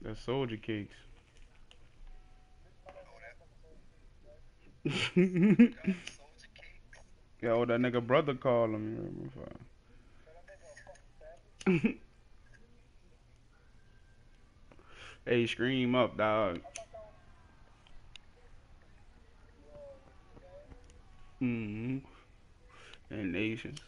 That's soldier cakes. Yo, that nigga brother called him. Hey, scream up, dog. Mm-hmm. And nations.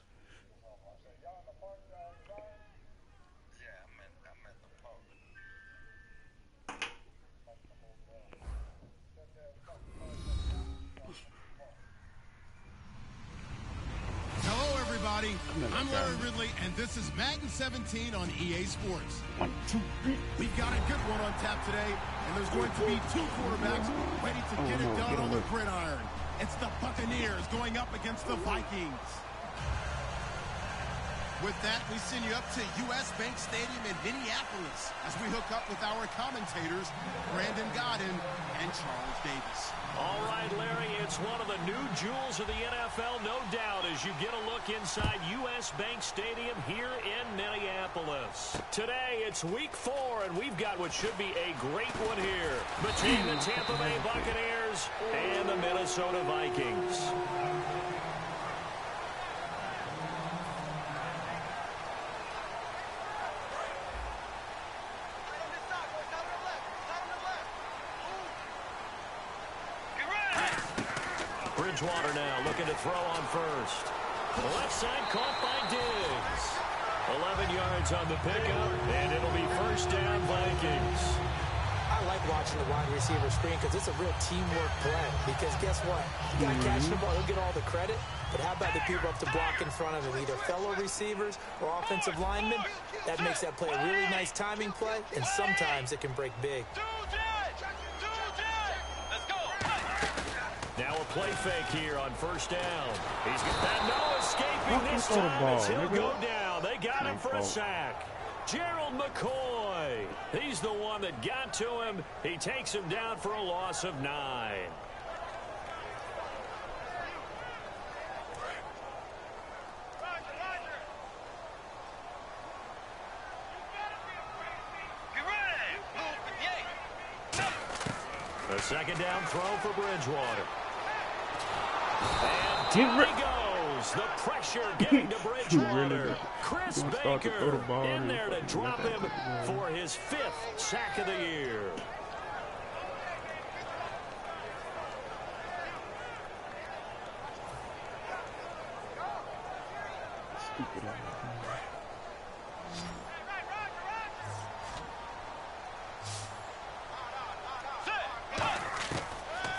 Hello, everybody. I'm Larry Ridley, and this is MerkNem504 on EA Sports. 1, 2, 3. We've got a good one on tap today, and there's going to be two quarterbacks ready to get it done on the gridiron. It's the Buccaneers going up against the Vikings. With that, we send you up to U.S. Bank Stadium in Minneapolis as we hook up with our commentators, Brandon Godden and Charles Davis. All right, Larry, it's one of the new jewels of the NFL, no doubt, as you get a look inside U.S. Bank Stadium here in Minneapolis. Today, it's week 4, and we've got what should be a great one here between the Tampa Bay Buccaneers and the Minnesota Vikings. Bridgewater now looking to throw on first. Left side caught by Diggs. 11 yards on the pickup, and it'll be first down Vikings. I like watching the wide receiver screen because it's a real teamwork play. Because guess what? You got to catch the ball, he'll get all the credit. But how about the people up to block in front of him, either fellow receivers or offensive linemen? That makes that play a really nice timing play, and sometimes it can break big. Now a play fake here on first down. He's got no escaping this time as he'll go down. They got him for a sack. Gerald McCoy. He's the one that got to him. He takes him down for a loss of 9. A second down throw for Bridgewater. And down he goes. The pressure getting to Bridgewater. Chris Baker in there to drop him for his 5th sack of the year.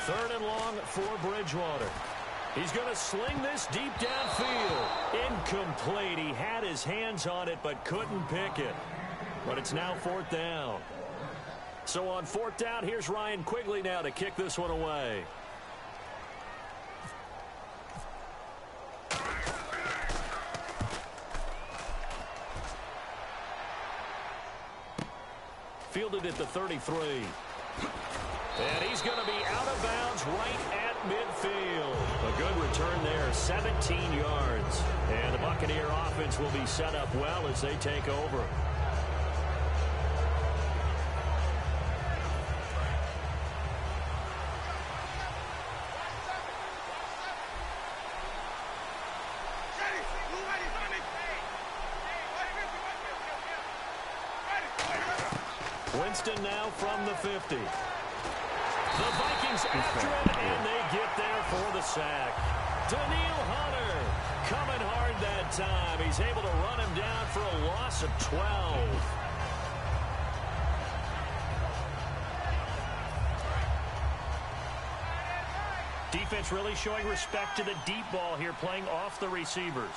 Third and long for Bridgewater. He's going to sling this deep downfield. Incomplete. He had his hands on it but couldn't pick it. But it's now 4th down. So on 4th down, here's Ryan Quigley now to kick this one away. Fielded at the 33. And he's going to be out of bounds right at midfield. A good return there, 17 yards. And the Buccaneer offense will be set up well as they take over. Winston now from the 50. The Vikings after it, and they get there for the sack. Daniil Hunter coming hard that time. He's able to run him down for a loss of 12. Defense really showing respect to the deep ball here, playing off the receivers.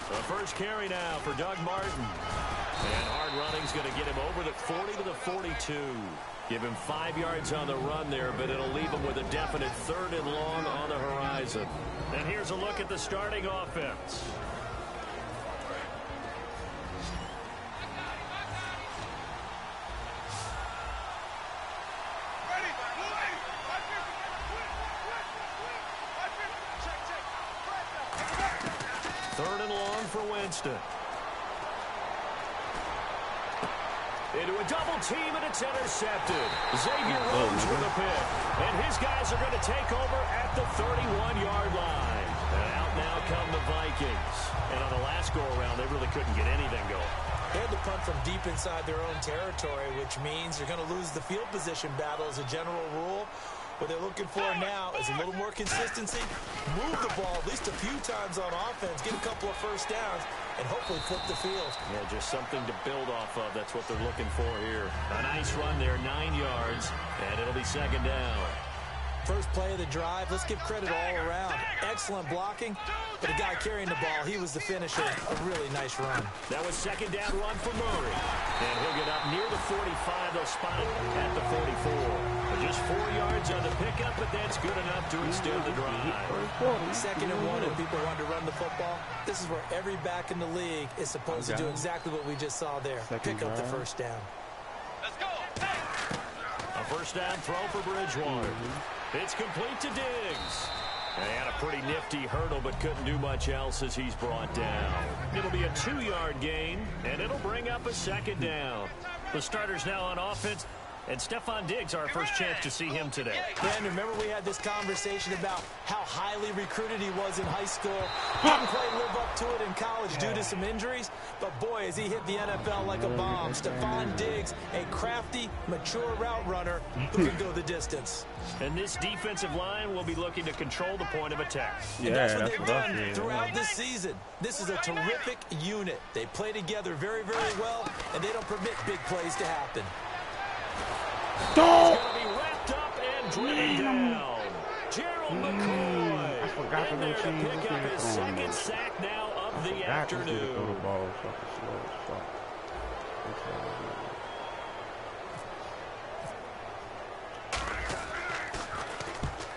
The first carry now for Doug Martin. And hard running's going to get him over the 40 to the 42. Give him 5 yards on the run there, but it'll leave him with a definite 3rd and long on the horizon. And here's a look at the starting offense. 3rd and long for Winston. Into a double team, and it's intercepted. Xavier Rhodes with a pick. And his guys are going to take over at the 31-yard line. And out now come the Vikings. And on the last go-around, they really couldn't get anything going. They had to punt from deep inside their own territory, which means you're going to lose the field position battle as a general rule. What they're looking for now is a little more consistency, move the ball at least a few times on offense, get a couple of first downs, and hopefully flip the field. Yeah, just something to build off of. That's what they're looking for here. A nice run there, 9 yards, and it'll be 2nd down. First play of the drive, let's give credit all around. Excellent blocking, but the guy carrying the ball, he was the finisher. A really nice run. That was 2nd down run for Murray. And he'll get up near the 45. They'll spot him at the 44. Just 4 yards on the pickup, but that's good enough to extend the drive. 2nd and 1, and people want to run the football. This is where every back in the league is supposed to do exactly what we just saw there. Pick up the first down. Let's go. A first down throw for Bridgewater. It's complete to Diggs. They had a pretty nifty hurdle, but couldn't do much else as he's brought down. It'll be a 2-yard gain, and it'll bring up a 2nd down. The starters now on offense. And Stephon Diggs, our first chance to see him today. Ben, remember we had this conversation about how highly recruited he was in high school. Didn't quite live up to it in college due to some injuries. But, boy, as he hit the NFL like a bomb. Stephon Diggs, a crafty, mature route runner who can go the distance. And this defensive line will be looking to control the point of attack. And that's what they've done throughout this season. This is a terrific unit. They play together very, very well, and they don't permit big plays to happen. He's going to be wrapped up and driven down. Gerald McCoy. I forgot to there to change pick up his 2nd sack now of the afternoon.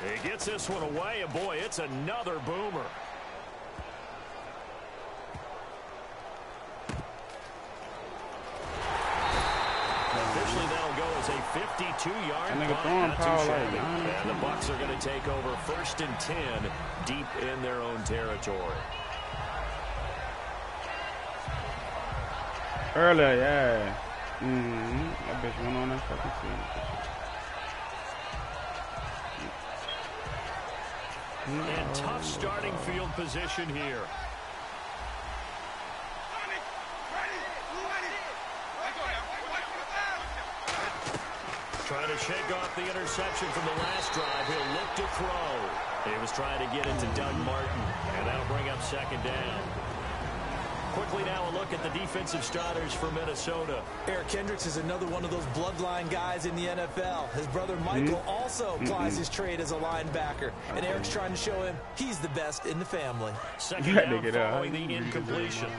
He gets this one away, and boy, it's another boomer. Officially, that'll go as a 52-yard punt. And the Bucs are going to take over 1st and 10 deep in their own territory. Earlier, yeah. That bitch went on that fucking field. And tough starting field position here. Trying to shake off the interception from the last drive. He'll look to throw. He was trying to get it to Doug Martin, and that'll bring up 2nd down. Quickly now a look at the defensive starters for Minnesota. Eric Kendricks is another one of those bloodline guys in the NFL. His brother Michael also plies his trade as a linebacker. And Eric's trying to show him he's the best in the family. 2nd down following the incompletion.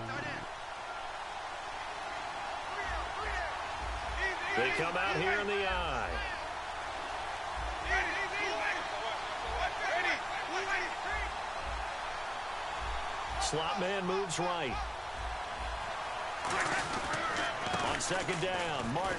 They come out here in the eye. Slot man moves right. On 2nd down, Martin.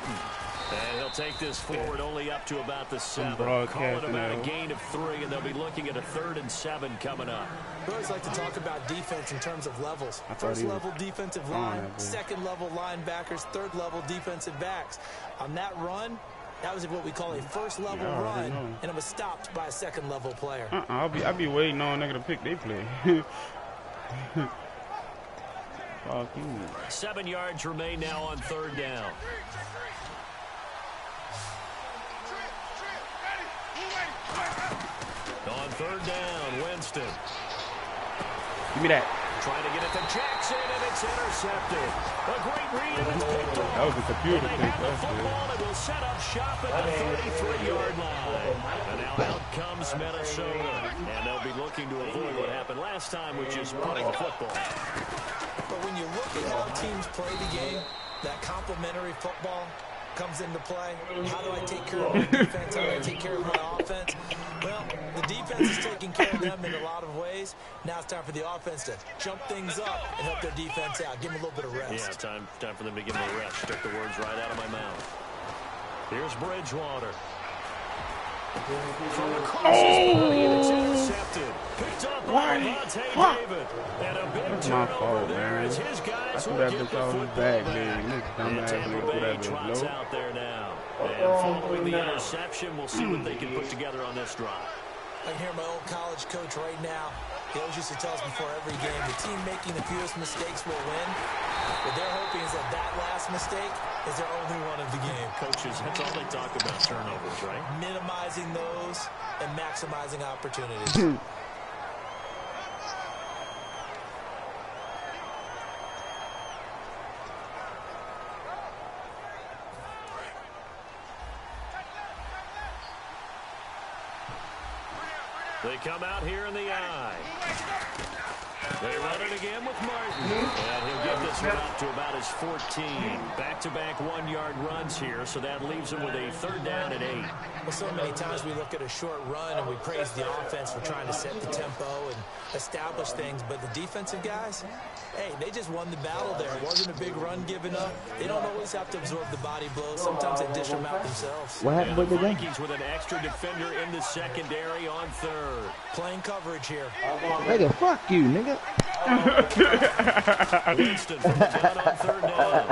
And he'll take this forward only up to about the 7. Call it about a gain of 3, and they'll be looking at a 3rd and 7 coming up. We always like to talk about defense in terms of levels. 1st level defensive line, 2nd level linebackers, 3rd level defensive backs. On that run, that was what we call a 1st level run, and it was stopped by a 2nd level player. I'll be waiting on a nigga to pick their play. Fuck you. 7 yards remain now on 3rd down. On 3rd down, Winston. Give me that. Trying to get it to Jackson, and it's intercepted. A great read, and it's picked off. That was a computer pick. They have the football, and will set up shop at the 33-yard line. And now out comes Minnesota. And they'll be looking to avoid what happened last time, which is punting the football. But when you look at how teams play the game, that complementary football comes into play. How do I take care of my defense? How do I take care of my offense? Well, the defense is taking care of them in a lot of ways. Now it's time for the offense to jump things up and help their defense out. Give them a little bit of rest. Yeah, time for them to give them a rest. Took the words right out of my mouth. Here's Bridgewater. From across his body, and it's intercepted. Picked up by Devontae David. And a big turnover there as his guys will get the football back. And Tampa Bay trots out there now. And following the interception, we'll see what they can put together on this drive. I can hear my old college coach right now. He always used to tell us before every game, the team making the fewest mistakes will win. What they're hoping is that that last mistake is their only one of the game. Coaches, that's all they talk about, turnovers, right? Minimizing those and maximizing opportunities. They come out here in the eye. They run it again with Martin. And he'll get this one up to about his 14. Back-to-back one-yard runs here, so that leaves him with a third down and 8. Well, so many times we look at a short run and we praise the offense for trying to set the tempo and establish things, but the defensive guys, hey, they just won the battle there. It wasn't a big run given up. They don't always have to absorb the body blows. Sometimes they dish them out themselves. What happened with the Vikings with an extra defender in the secondary on third. Playing coverage here. Nigga, fuck you, nigga. Winston from the gun on third down.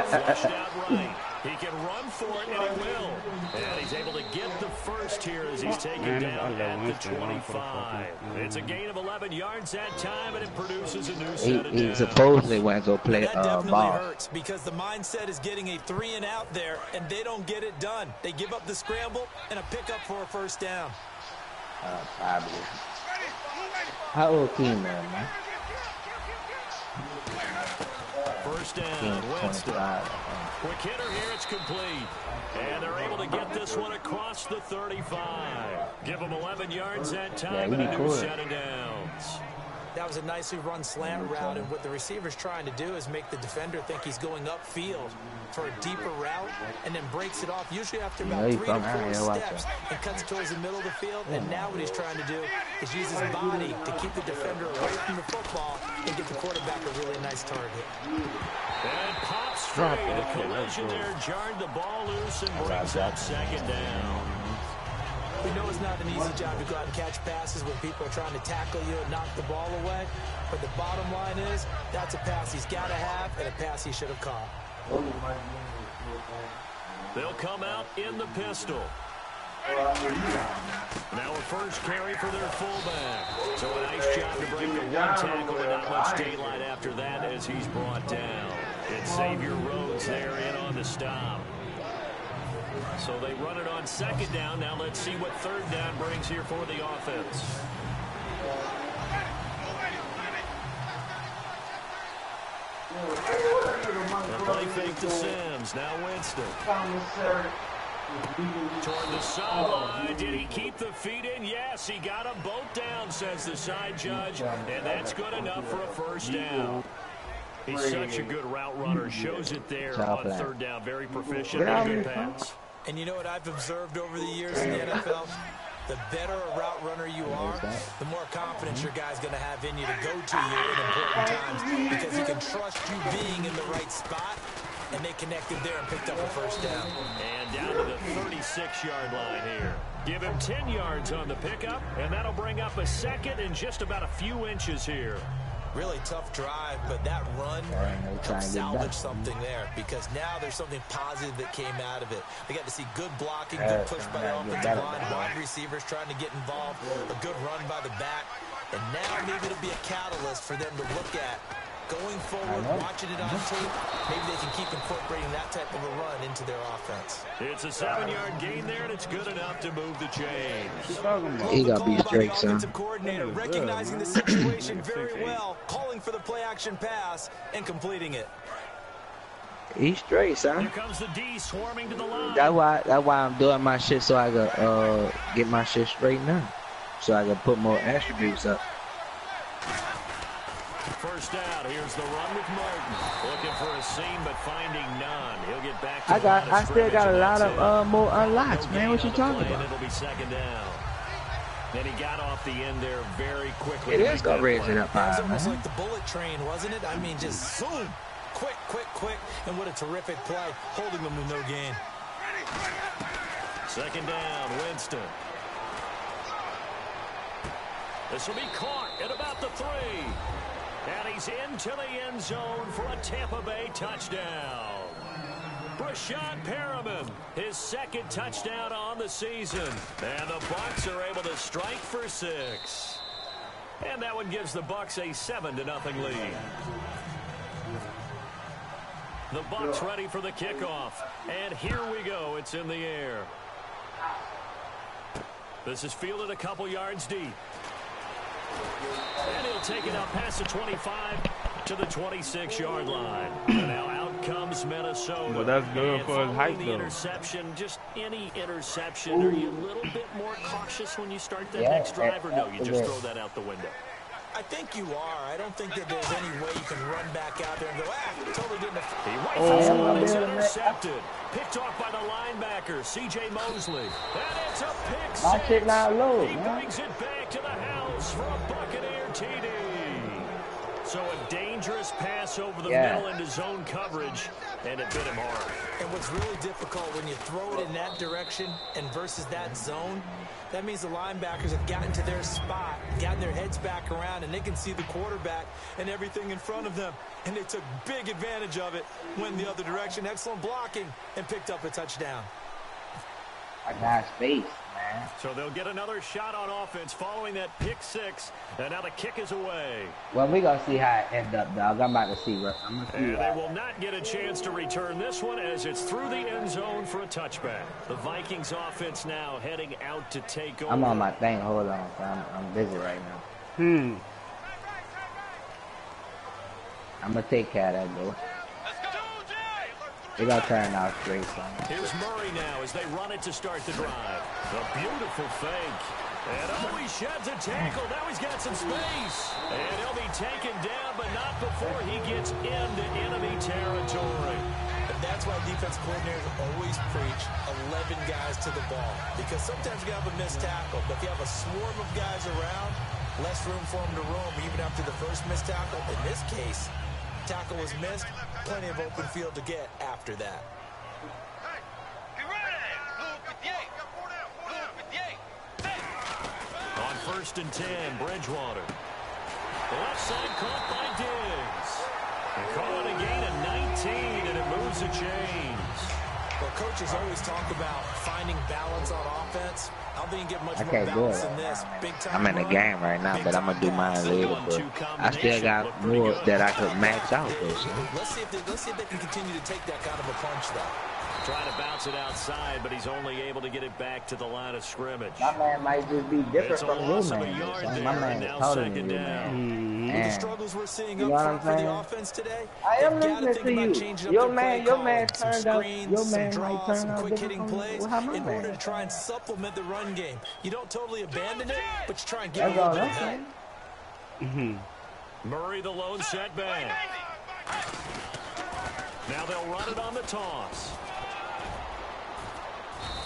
Flushed out right. He can run for it, and he will. And he's able to get the first here as he's taken down at the 25. It's a gain of 11 yards that time, and it produces a new set of He downs. supposedly went to go play that definitely ball. hurts because the mindset is getting a 3 and out there, and they don't get it done. They give up the scramble and a pickup for a first down. Probably. How old Keenan, man? First down, Winston. Quick hitter here, it's complete. And they're able to get this one across the 35. Give them 11 yards that time and a new set of downs. That was a nicely run slant route, and what the receiver's trying to do is make the defender think he's going upfield for a deeper route, and then breaks it off, usually after about 3 to 4 steps, and cuts towards the middle of the field. And now what he's trying to do is use his body to keep the defender away from the football and get the quarterback a really nice target. And pops free. The collision there jarred the ball loose and brings up second down. We know it's not an easy job to go out and catch passes when people are trying to tackle you and knock the ball away. But the bottom line is, that's a pass he's got to have and a pass he should have caught. They'll come out in the pistol. Now a first carry for their fullback. So a nice job to break the one tackle and not much daylight after that as he's brought down. It's Xavier Rhodes there in on the stop. So they run it on second down. Now let's see what third down brings here for the offense. The play fake to Sims. Now Winston. Toward the sideline. Did he keep the feet in? Yes, he got them both down, says the side judge. And that's good enough for a first down. He's such a good route runner. Shows it there on third down. Very proficient and a good pass. And you know what I've observed over the years in the NFL? The better a route runner you are, the more confidence your guy's going to have in you to go to you in important times because he can trust you being in the right spot, and they connected there and picked up a first down. And down to the 36-yard line here. Give him 10 yards on the pickup, and that'll bring up a second and just about a few inches here. Really tough drive, but that run helped salvage something there because now there's something positive that came out of it. They got to see good blocking, good push by the offensive line, wide receivers trying to get involved, a good run by the back, and now maybe it'll be a catalyst for them to look at going forward, watching it on tape. Maybe they can keep incorporating that type of a run into their offense. It's a 7-yard gain there, and it's good enough to move the chains. He got to be straight, son. Offensive coordinator recognizing the situation very well, calling for the play-action pass and completing it. He's straight, son. Here comes the D swarming to the line. That's why I'm doing my shit so I can get my shit straight now, so I can put more attributes up. First out, here's the run with Martin. Looking for a seam, but finding none. He'll get back to I still got a lot of more unlocks, man. What you talking about? It'll be second down. Then he got off the end there very quickly. It is gonna raise it up. It was almost like the bullet train, wasn't it? I mean, just zoom, quick, and what a terrific play, holding them with no gain. Second down, Winston. This will be caught at about the 3. And he's into the end zone for a Tampa Bay touchdown. Brashad Perriman, his second touchdown on the season. And the Bucs are able to strike for 6. And that one gives the Bucs a 7-0 lead. The Bucs ready for the kickoff. And here we go. It's in the air. This is fielded a couple yards deep. And he'll take it out past the 25 to the 26-yard line. And now out comes Minnesota. Well, that's good for his height, the though. Interception, just any interception, are you a little bit more cautious when you start the next drive, or no, you just throw that out the window? I think you are. I don't think that there's any way you can run back out there and go, totally didn't. He rifles one, is intercepted. Picked off by the linebacker, C.J. Mosley. And it's a pick six. My shit not low, He man. brings it back to the house for a Buccaneer TD. So a dangerous pass over the middle into zone coverage, and it bit him hard. And what's really difficult when you throw it in that direction and versus that zone, that means the linebackers have gotten to their spot, gotten their heads back around, and they can see the quarterback and everything in front of them. And they took big advantage of it, went the other direction, excellent blocking, and picked up a touchdown. I got space, man. So they'll get another shot on offense following that pick six, and now the kick is away. Well, we're going to see how it ends up, dog. I'm about to see. And they will not get a chance to return this one as it's through the end zone for a touchback. The Vikings offense now heading out to take over. I'm on my thing. Hold on. I'm busy right now. I'm going to take care of that, though. They got to turn out straight, son. Here's Murray now as they run it to start the drive. A beautiful fake. And he sheds a tackle. Now he's got some space. And he'll be taken down, but not before he gets into enemy territory. And that's why defense coordinators always preach 11 guys to the ball. Because sometimes you have a missed tackle, but if you have a swarm of guys around, less room for them to roam, even after the first missed tackle. In this case, tackle was missed, plenty of open field to get after that. On 1st and 10, Bridgewater. The left side caught by Diggs. They call it a gain of 19, and it moves the chains. Well, coaches always talk about finding balance on offense. I don't think you get much more balance than this. Big time. I'm in the game right now, but I'm going to do mine later. But I still got more that I could max out, though. So. Let's see if they can continue to take that kind of a punch, though. Trying to bounce it outside, but he's only able to get it back to the line of scrimmage. My man might just be different It's a from you, loss of a man. yard Son. there, My man and is now taller than second you, down. man. The struggles we're seeing You up know what front I'm for the saying? offense today. I am they've got listening think to about you. changing up Your their man play calling, turned some out. screens, Your some man might draws, turn some out quick different hitting from plays how my in man order to try and supplement the run game. You don't totally abandon it, but you try and get That's a all little I'm bit ahead. saying. Murray the lone setback. Now they'll run it on the toss.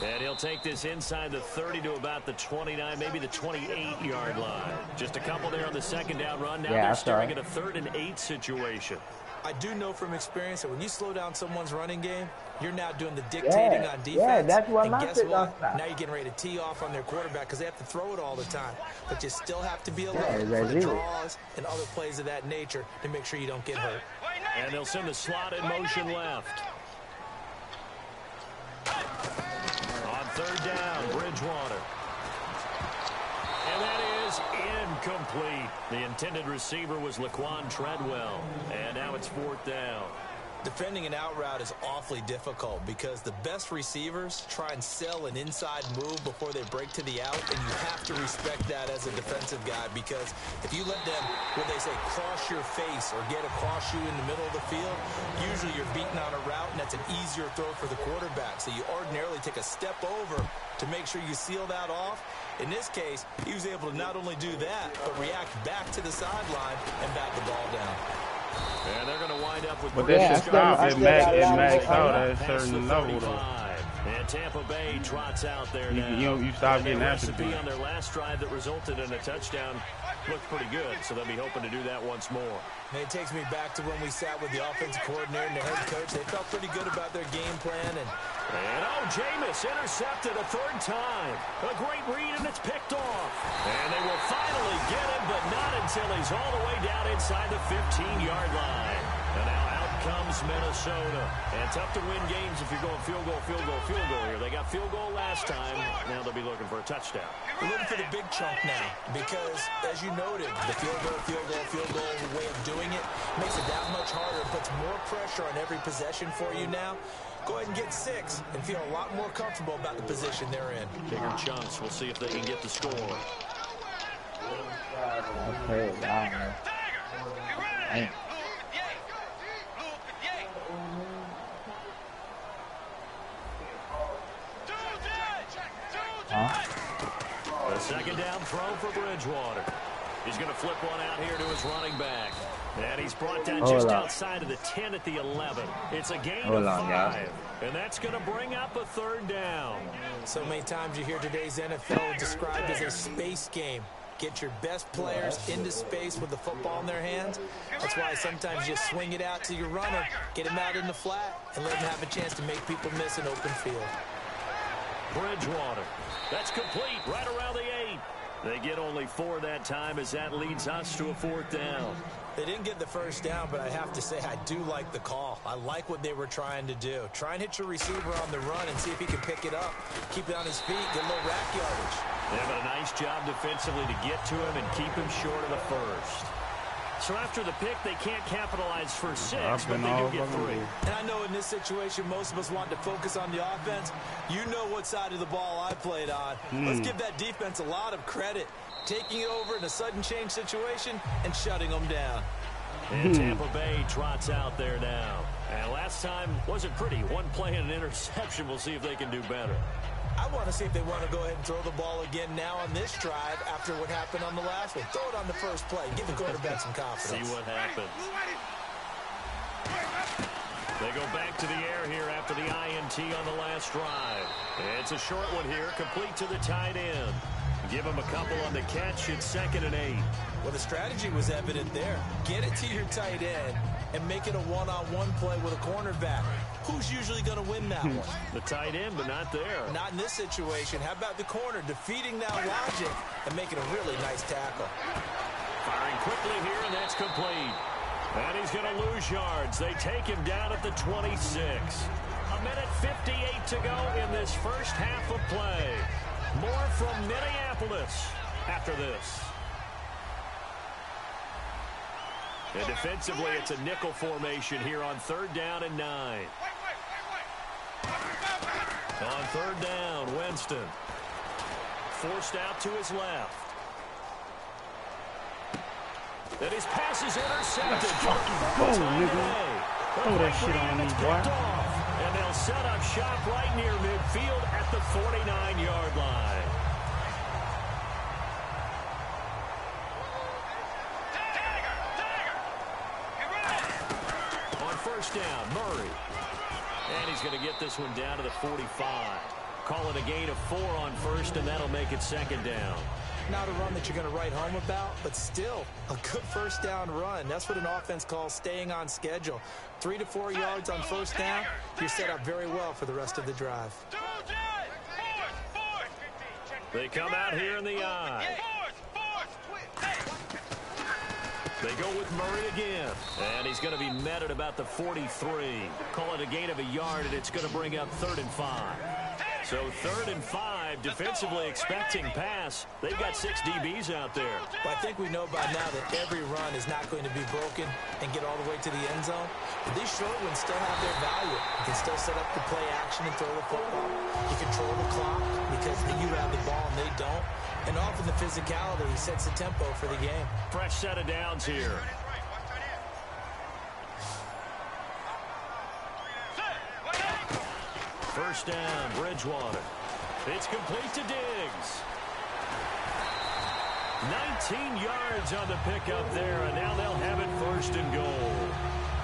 And he'll take this inside the 30 to about the 29, maybe the 28-yard line. Just a couple there on the second down run. Now they're staring at a 3rd and 8 situation. I do know from experience that when you slow down someone's running game, you're now doing the dictating on defense. Yeah, that's what my guess shit what? don't Now you're getting ready to tee off on their quarterback because they have to throw it all the time. But you still have to be alert for the draws and other plays of that nature to make sure you don't get hurt. And they'll send the slot in motion left. On 3rd down, Bridgewater. And that is incomplete. The intended receiver was Laquan Treadwell. And now it's 4th down. Defending an out route is awfully difficult because the best receivers try and sell an inside move before they break to the out, and you have to respect that as a defensive guy because if you let them, what they say, cross your face or get across you in the middle of the field, usually you're beaten on a route, and that's an easier throw for the quarterback. So you ordinarily take a step over to make sure you seal that off. In this case, he was able to not only do that, but react back to the sideline and bat the ball down. And they're going to wind up with... But they should stop at max out at a certain level, though. And Tampa Bay trots out there now. You stop getting a after recipe on their last drive that resulted in a touchdown. looked pretty good, so they'll be hoping to do that once more. And it takes me back to when we sat with the offensive coordinator and the head coach. They felt pretty good about their game plan. And Jameis intercepted a third time. A great read, and it's picked off. And they will finally get him, but not until he's all the way down inside the 15-yard line. And now out comes Minnesota. And tough to win games if you're going field goal here. They got field goal last time. Now they'll be looking for a touchdown. We're looking for the big chunk now because, as you noted, the field goal way of doing it makes it that much harder. It puts more pressure on every possession for you now. Go ahead and get 6 and feel a lot more comfortable about the position they're in. Bigger chunks. We'll see if they can get the score. Okay, wow. Damn. A second down throw for Bridgewater. He's going to flip one out here to his running back. And he's brought down just outside of the 10 at the 11. It's a gain of 5. And that's going to bring up a third down. So many times you hear today's NFL described as a space game. Get your best players into space with the football in their hands. That's why sometimes you swing it out to your runner, get him out in the flat, and let him have a chance to make people miss an open field. Bridgewater. That's complete right around the 8. They get only 4 that time as that leads us to a 4th down. They didn't get the first down, but I have to say I do like the call. I like what they were trying to do. Try and hit your receiver on the run and see if he can pick it up. Keep it on his feet, get a little rack yardage. They have a nice job defensively to get to him and keep him short of the first. So after the pick, they can't capitalize for 6, but they do get 3. And I know in this situation, most of us want to focus on the offense. You know what side of the ball I played on. Let's give that defense a lot of credit. Taking it over in a sudden change situation and shutting them down. And Tampa Bay trots out there now. And last time wasn't pretty. One play and an interception. We'll see if they can do better. I want to see if they want to go ahead and throw the ball again now on this drive after what happened on the last one. Throw it on the first play. Give the quarterback some confidence. See what happens. They go back to the air here after the INT on the last drive. It's a short one here, complete to the tight end. Give him a couple on the catch. It's 2nd and 8. Well, the strategy was evident there. Get it to your tight end and make it a one-on-one play with a cornerback. Who's usually going to win that one? The tight end, but not there. Not in this situation. How about the corner defeating that logic and making a really nice tackle? Firing quickly here, and that's complete. And he's going to lose yards. They take him down at the 26. 1:58 to go in this first half of play. More from Minneapolis after this. And defensively, it's a nickel formation here on 3rd down and 9. On 3rd down, Winston. Forced out to his left. And his pass is intercepted. Throw that shit on me, boy. And they'll set up shop right near midfield at the 49-yard line. On 1st down, Murray. And he's going to get this one down to the 45. Call it a gain of 4 on 1st, and that'll make it 2nd down. Not a run that you're going to write home about, but still a good 1st down run. That's what an offense calls staying on schedule. 3 to 4 yards on 1st down, you're set up very well for the rest of the drive. They come out here in the eye. They go with Murray again. And he's going to be met at about the 43. Call it a gain of a yard, and it's going to bring up 3rd and 5. So 3rd and 5, defensively expecting pass. They've got 6 DBs out there. Well, I think we know by now that every run is not going to be broken and get all the way to the end zone. But these short ones still have their value. You can still set up the play action and throw the football. You control the clock because you have the ball and they don't. And often the physicality sets the tempo for the game. Fresh set of downs here. First down, Bridgewater. It's complete to Diggs. 19 yards on the pickup there, and now they'll have it 1st and goal.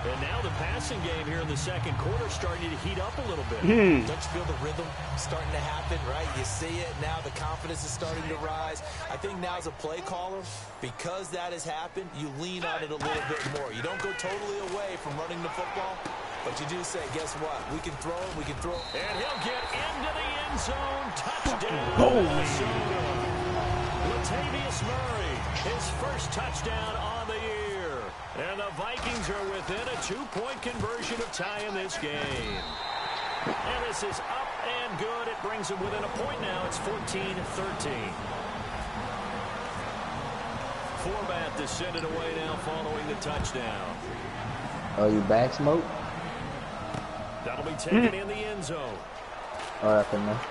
And now the passing game here in the second quarter starting to heat up a little bit. Don't you feel the rhythm starting to happen, right? You see it now. The confidence is starting to rise. I think now as a play caller, because that has happened, you lean on it a little bit more. You don't go totally away from running the football, but you do say, guess what? We can throw it. We can throw it. And he'll get into the end zone. Touchdown, Minnesota. Latavius Murray, his first touchdown on the year. And the Vikings are within a 2-point conversion of tying this game. And this is up and good. It brings them within a point now. It's 14-13. Forbat to send it away now following the touchdown. Oh, you back, Smoke? That'll be taken in the end zone. Oh, that's enough.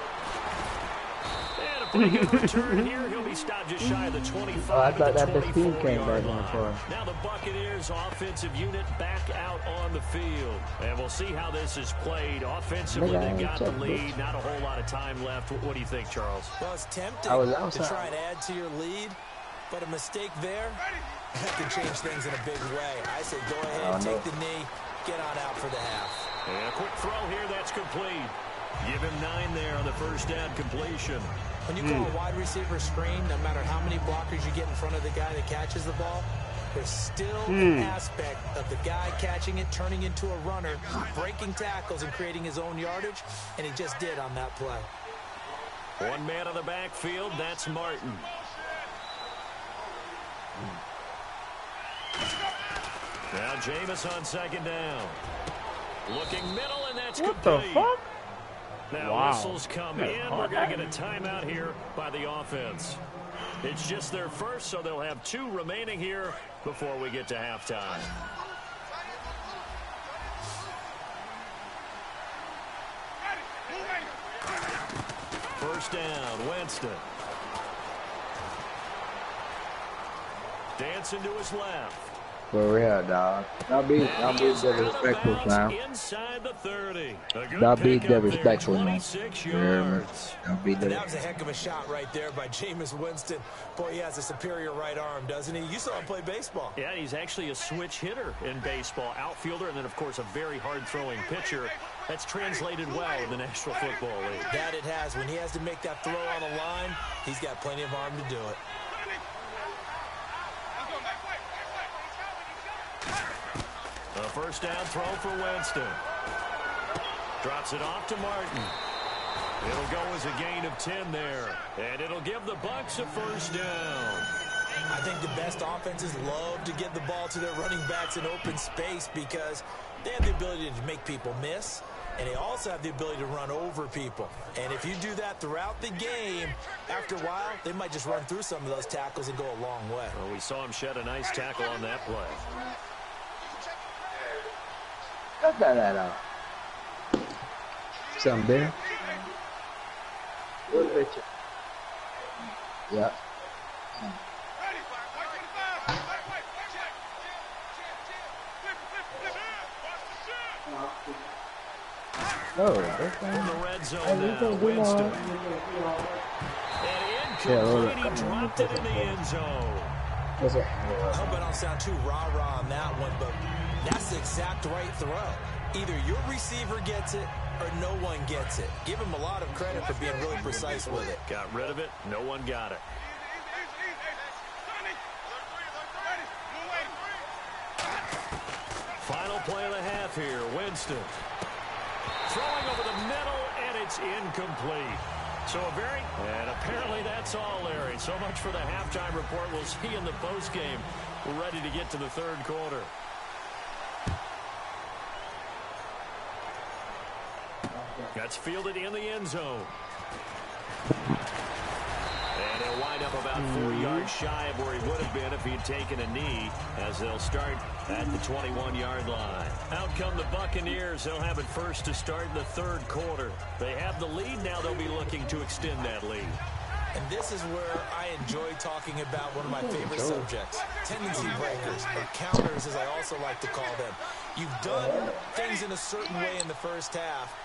And a pretty good return here. He'll be stopped just shy of the 25. Oh, I thought that the team 24 came back line. on the far. Now the Buccaneers offensive unit back out on the field. And we'll see how this is played. Offensively, Nigga, they've got the check, lead. Not a whole lot of time left. What do you think, Charles? Well, it's tempting I was to outside. try and add to your lead, but a mistake there that can change things in a big way. I say go ahead, take the knee, get on out for the half. And a quick throw here. That's complete. Give him 9 there on the first down completion. When you call a wide receiver screen, no matter how many blockers you get in front of the guy that catches the ball, there's still an aspect of the guy catching it, turning into a runner, breaking tackles and creating his own yardage, and he just did on that play. One man on the backfield. That's Martin. Now Jameis on second down. Looking middle, and that's What complete. the fuck? Now Wow. whistles come in. We're going to get a timeout here by the offense. It's just their first, so they'll have 2 remaining here before we get to halftime. First down, Winston. Dancing to his left. For real, dog. Don't be disrespectful, fam. Inside the 30. Don't be disrespectful, man. 26 Yeah, yards. don't be That was a disrespectful. heck of a shot right there by Jameis Winston. Boy, he has a superior right arm, doesn't he? You saw him play baseball. Yeah, he's actually a switch hitter in baseball. Outfielder, and then, of course, a very hard-throwing pitcher. That's translated well in the National Football League. That it has. When he has to make that throw on the line, he's got plenty of arm to do it. A first down throw for Winston. Drops it off to Martin. It'll go as a gain of 10 there. And it'll give the Bucs a first down. I think the best offenses love to get the ball to their running backs in open space because they have the ability to make people miss, and they also have the ability to run over people. And if you do that throughout the game, after a while, they might just run through some of those tackles and go a long way. Well, we saw him shed a nice tackle on that play. Cut that out. Something there? What picture? Yeah. Oh, From the red zone now, Winston. And incomplete, he dropped it in the end zone. I hope I don't sound too rah-rah on that one, but that's the exact right throw. Either your receiver gets it or no one gets it. Give him a lot of credit for being really precise with it. Got rid of it. No one got it. Final play of the half here. Winston. Throwing over the middle, and it's incomplete. So and apparently that's all, Larry. So much for the halftime report. We'll see in the postgame. We're ready to get to the third quarter. That's fielded in the end zone. And he'll wind up about 4 yards shy of where he would have been if he'd taken a knee, as they'll start at the 21-yard line. Out come the Buccaneers. They'll have it first to start the third quarter. They have the lead. Now they'll be looking to extend that lead. And this is where I enjoy talking about one of my favorite subjects, tendency breakers, or counters as I also like to call them. You've done things in a certain way in the first half.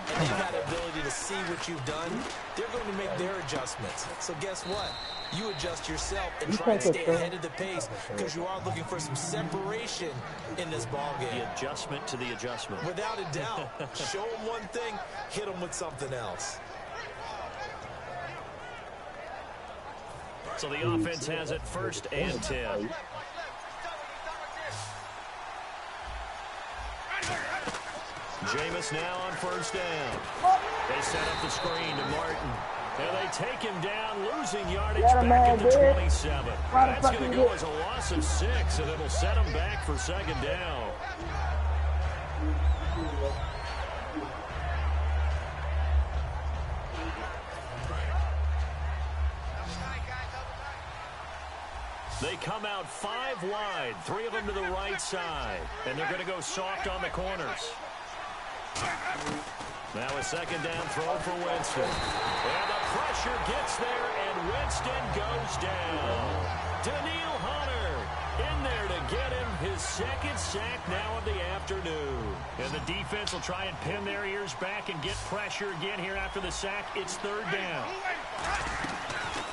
and they've had the ability to see what you've done, they're going to make their adjustments. So guess what? You adjust yourself and try and stay ahead of the pace because you are looking for some separation in this ballgame. The adjustment to the adjustment. Without a doubt. Show them one thing, hit them with something else. So the offense has it 1st and 10. Jameis now on 1st down. They set up the screen to Martin. And they take him down, losing yardage back at the 27. That's going to go as a loss of 6, and it'll set him back for 2nd down. They come out 5 wide, 3 of them to the right side, and they're going to go soft on the corners. Now a 2nd down throw for Winston. And the pressure gets there, and Winston goes down. Daniil Hunter in there to get him his 2nd sack now of the afternoon. And the defense will try and pin their ears back and get pressure again here after the sack. It's 3rd down.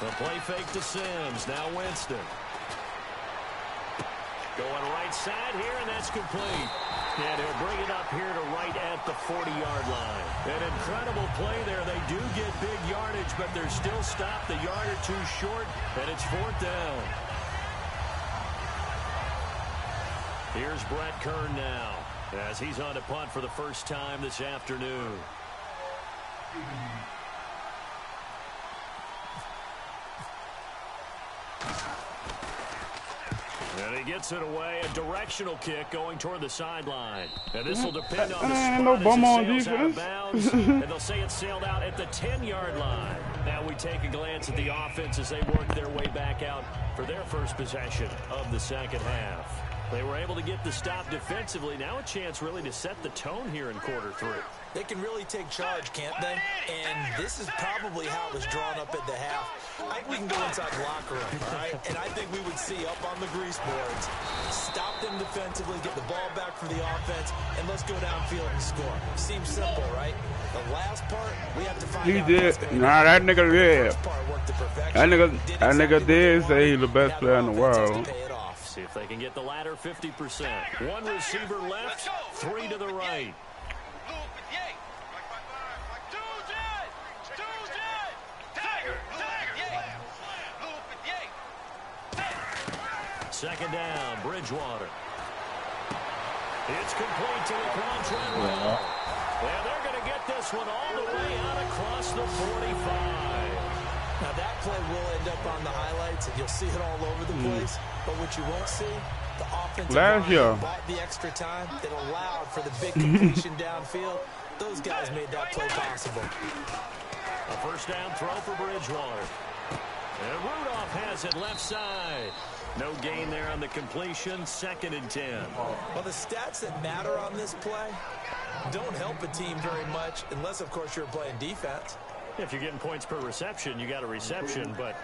The play fake to Sims. Now Winston. Going right side here, and that's complete. And he'll bring it up here to right at the 40-yard line. An incredible play there. They do get big yardage, but they're still stopped a yard or 2 short, and it's 4th down. Here's Brett Kern now, as he's on to punt for the first time this afternoon. And he gets it away, a directional kick going toward the sideline. And this will depend on the spot no bum on as it sails out of defense. bounds. And they'll say it sailed out at the 10-yard line. Now we take a glance at the offense as they work their way back out for their first possession of the 2nd half. They were able to get the stop defensively. Now a chance really to set the tone here in quarter 3. They can really take charge, can't they? And this is probably how it was drawn up at the half. I think we can go inside the locker room, all right? And I think we would see up on the grease boards, stop them defensively, get the ball back for the offense, and let's go downfield and score. Seems simple, right? The last part, we have to find out. He did. Nah, that nigga did. That nigga did say he's the best player in the world. See if they can get the latter 50%. 1 receiver left, 3 to the right. 2nd down, Bridgewater. It's complete to the Quantrell. And they're going to get this one all the way out across the 45. Now that play will end up on the highlights, and you'll see it all over the place. But what you won't see, the offensive line bought the extra time that allowed for the big completion downfield. Those guys made that play possible. A 1st down throw for Bridgewater. And Rudolph has it left side. No gain there on the completion. 2nd and 10. Well, the stats that matter on this play don't help a team very much unless, of course, you're playing defense. If you're getting points per reception, you got a reception, but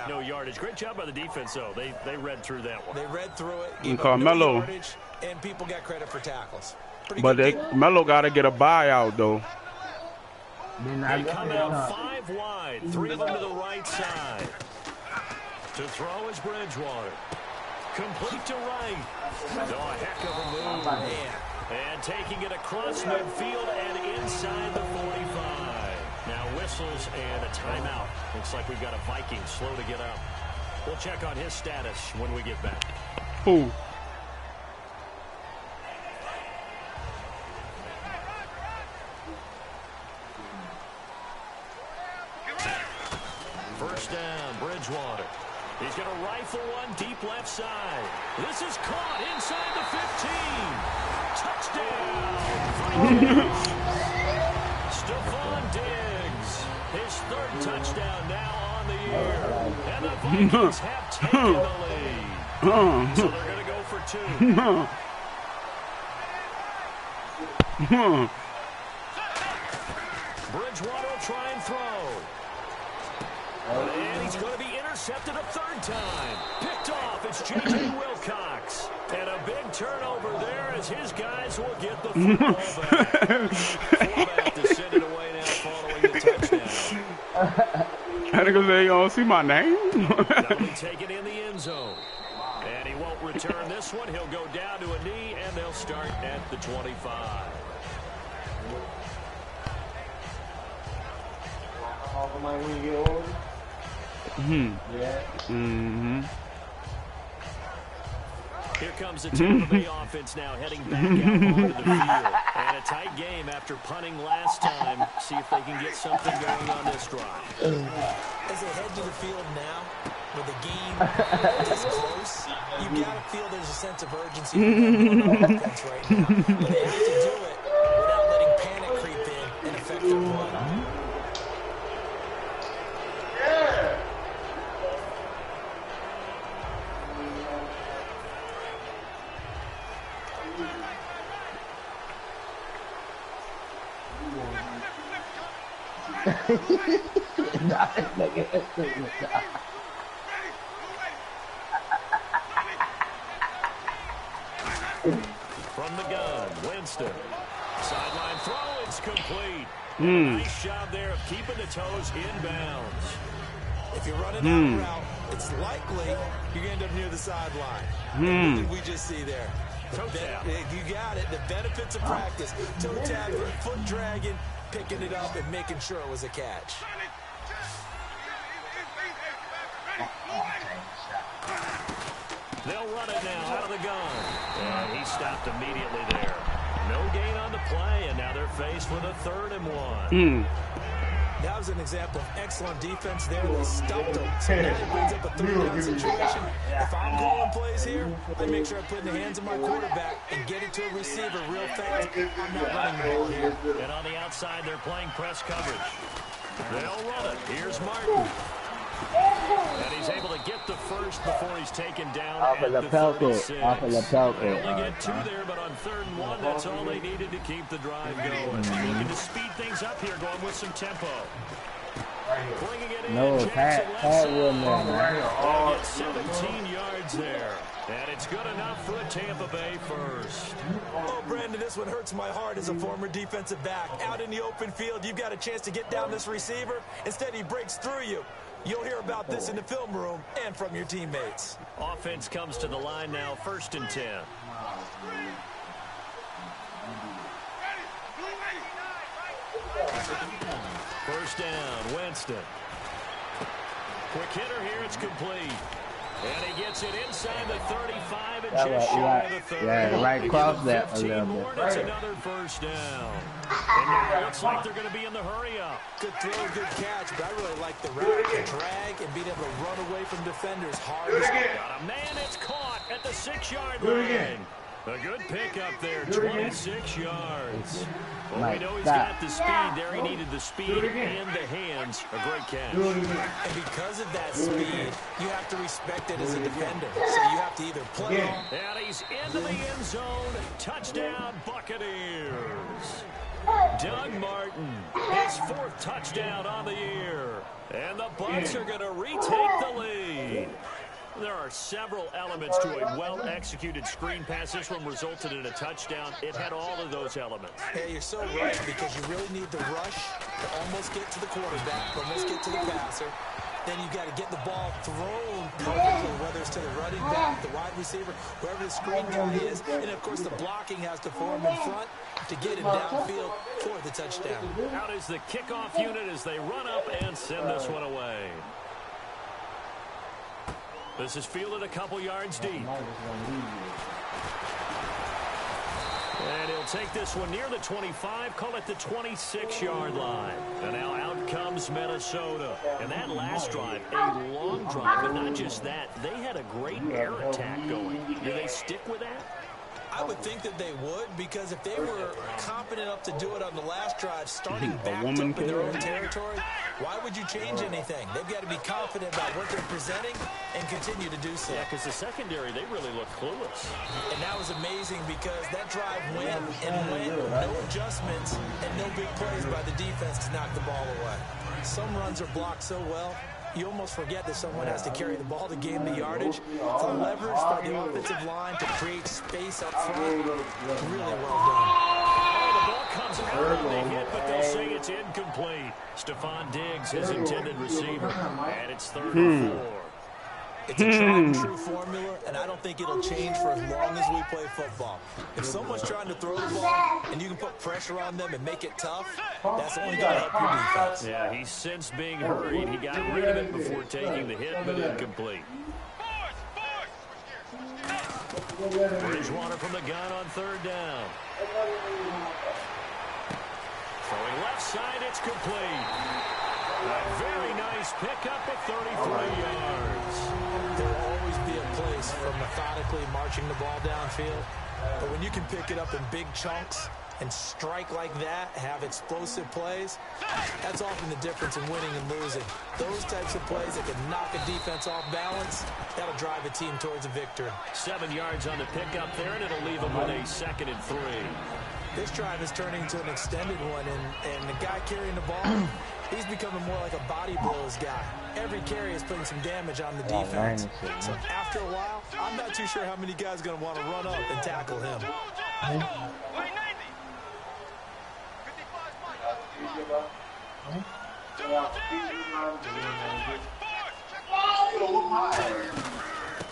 no yardage. Great job by the defense, though. They read through that one. They read through it. And Carmelo. No yardage, and people got credit for tackles. But Melo got to get a buyout, though. They come out 5 wide, 3 of them to the right side. To throw is Bridgewater. Complete to right. Oh, a heck of a move. Man. And taking it across midfield and inside the 45. Now whistles and a timeout. Looks like we've got a Viking slow to get up. We'll check on his status when we get back. Who? First down, Bridgewater. He's going to rifle one deep left side. This is caught inside the 15. Touchdown. Stephon Diggs. His 3rd touchdown now on the year. And the Vikings have taken the lead. So they're going to go for 2. Bridgewater will try and throw. And he's going to be intercepted a 3rd time. Picked off. It's J.J. Wilcox. And a big turnover there as his guys will get the football back. Fullback to send it nigga say you don't see my name. That'll be taken in the end zone. And he won't return this one. He'll go down to a knee, and they'll start at the 25. Here comes the Tampa Bay offense now heading back out onto the field. And a tight game after punting last time. See if they can get something going on this drive. As they head to the field now, with the game this close, you got to feel there's a sense of urgency from the offense right now. But they have to do it without letting panic creep in and affect their run. From the gun, Winston. Sideline throw, it's complete. Nice job there of keeping the toes inbounds. If you're running that route, it's likely you're going to end up near the sideline. What did we just see there? Toe tap. You got it. The benefits of practice. Toe tapping, foot dragging, picking it up, and making sure it was a catch. They'll run it now out of the gun. And he stopped immediately there. No gain on the play, and now they're faced with a 3rd and 1. That was an example of excellent defense there. They stumped him. So now it brings up a 3rd down situation. If I'm calling plays here, I make sure I put it in the hands of my quarterback and get it to a receiver real fast. I'm not running the ball here. And on the outside, they're playing press coverage. They'll run it. Here's Martin. And he's able to get the first before he's taken down Off of at the the 36. Off of the They only get 2 there, but on 3rd and 1, that's all they needed to keep the drive going. Looking to speed things up here, going with some tempo. Bringing it in, No, Pat Woodman, man. Get 17 yards there. And it's good enough for a Tampa Bay first. Oh, Brandon, this one hurts my heart as a former defensive back. Out in the open field, you've got a chance to get down this receiver. Instead, he breaks through you. You'll hear about this in the film room and from your teammates. Offense comes to the line now, 1st and 10. First down, Winston. Quick hitter here, it's complete. And he gets it inside the 35 and just shy of the 30. Yeah, right across that a 15 little more, bit. it's another first down. And now it looks like they're going to be in the hurry up. Good throw, good catch, but I really like the route, the drag, and being able to run away from defenders hard. Got a man, it's caught at the 6-yard line. A good pickup there, 26 yards. Well, we know he's got the speed there. He needed the speed and the hands. A great catch. And because of that speed, you have to respect it as a defender. So you have to either play. And he's into the end zone. Touchdown, Buccaneers. Doug Martin, his 4th touchdown on the year. And the Bucs are going to retake the lead. There are several elements to a well-executed screen pass. This one resulted in a touchdown. It had all of those elements. Hey, you're so right, because you really need the rush to almost get to the quarterback, almost get to the passer. Then you've got to get the ball thrown perfectly, whether it's to the running back, the wide receiver, whoever the screen guy is. And, of course, the blocking has to form in front to get him downfield for the touchdown. Out is the kickoff unit as they run up and send this one away. This is fielded a couple yards deep. And he'll take this one near the 25, call it the 26-yard line. And now out comes Minnesota. And that last drive, a long drive, but not just that. They had a great air attack going. Do they stick with that? I would think that they would, because if they were confident enough to do it on the last drive, starting back up in their own territory, why would you change anything? They've got to be confident about what they're presenting and continue to do so. Yeah, because the secondary, they really look clueless. And that was amazing, because that drive went and went, no adjustments and no big plays by the defense to knock the ball away. Some runs are blocked so well, you almost forget that someone has to carry the ball to gain the yardage. The leverage by the offensive line to create space up front, really well done. Oh, the ball comes out on the hit, but they'll say it's incomplete. Stephon Diggs, his intended receiver, and it's 3rd and 4. It's a tried and true formula, and I don't think it'll change for as long as we play football. If someone's trying to throw the ball and you can put pressure on them and make it tough, that's only going to help your defense. Yeah, he's since being hurried. He got rid of it before taking the hit, but incomplete. Bridgewater from the gun on 3rd down. Throwing left side, it's complete. A very nice pickup of 33 yards. There will always be a place for methodically marching the ball downfield. But when you can pick it up in big chunks and strike like that, have explosive plays, that's often the difference in winning and losing. Those types of plays that can knock a defense off balance, that'll drive a team towards a victory. 7 yards on the pickup there, and it'll leave them with a 2nd and 3. This drive is turning into an extended one, and the guy carrying the ball, he's becoming more like a body blows guy. Every carry is putting some damage on the defense. So after a while, I'm not too sure how many guys are going to want to run up and tackle him.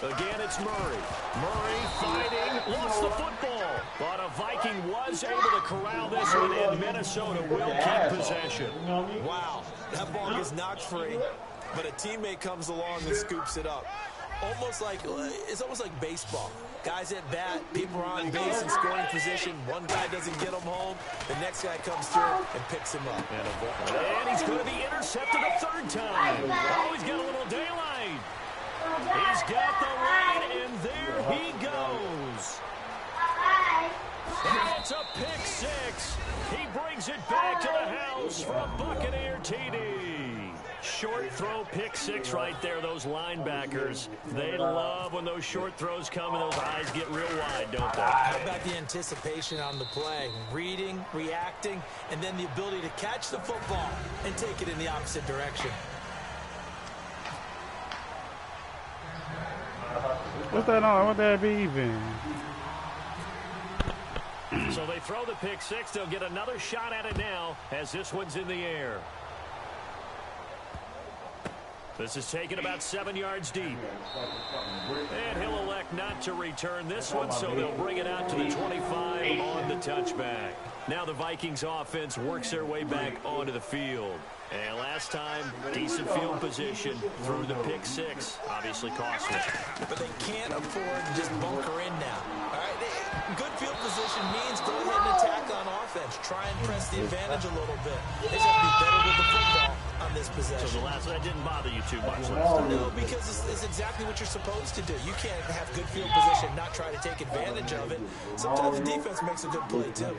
Again, it's Murray. Murray fighting, lost the football. But a Viking was able to corral this one, and Minnesota will keep possession. Wow, that ball gets knocked free, but a teammate comes along and scoops it up. It's almost like baseball. Guys at bat, people are on base in scoring position. One guy doesn't get him home. The next guy comes through and picks him up. And he's going to be intercepted a 3rd time. Oh, he's got a little daylight. He's got the lane, and there he goes. It's a pick 6. He brings it back to the house from Buccaneer TD. Short throw, pick 6 right there. Those linebackers, they love when those short throws come and those eyes get real wide, don't they? How about the anticipation on the play? Reading, reacting, and then the ability to catch the football and take it in the opposite direction. What's that on? What that be even? So they throw the pick 6. They'll get another shot at it now as this one's in the air. This is taken about 7 yards deep. And he'll elect not to return this one, so they'll bring it out to the 25 on the touchback. Now the Vikings offense works their way back onto the field. And last time, decent field position through the pick 6. Obviously costly. But they can't afford to just bunker in now. All right, good field position means go ahead and attack on offense. Try and press the advantage a little bit. They just have to be better with the football on this possession. So the last one didn't bother you too much last time. No, because it's exactly what you're supposed to do. You can't have good field position, not try to take advantage of it. Sometimes the defense makes a good play, too.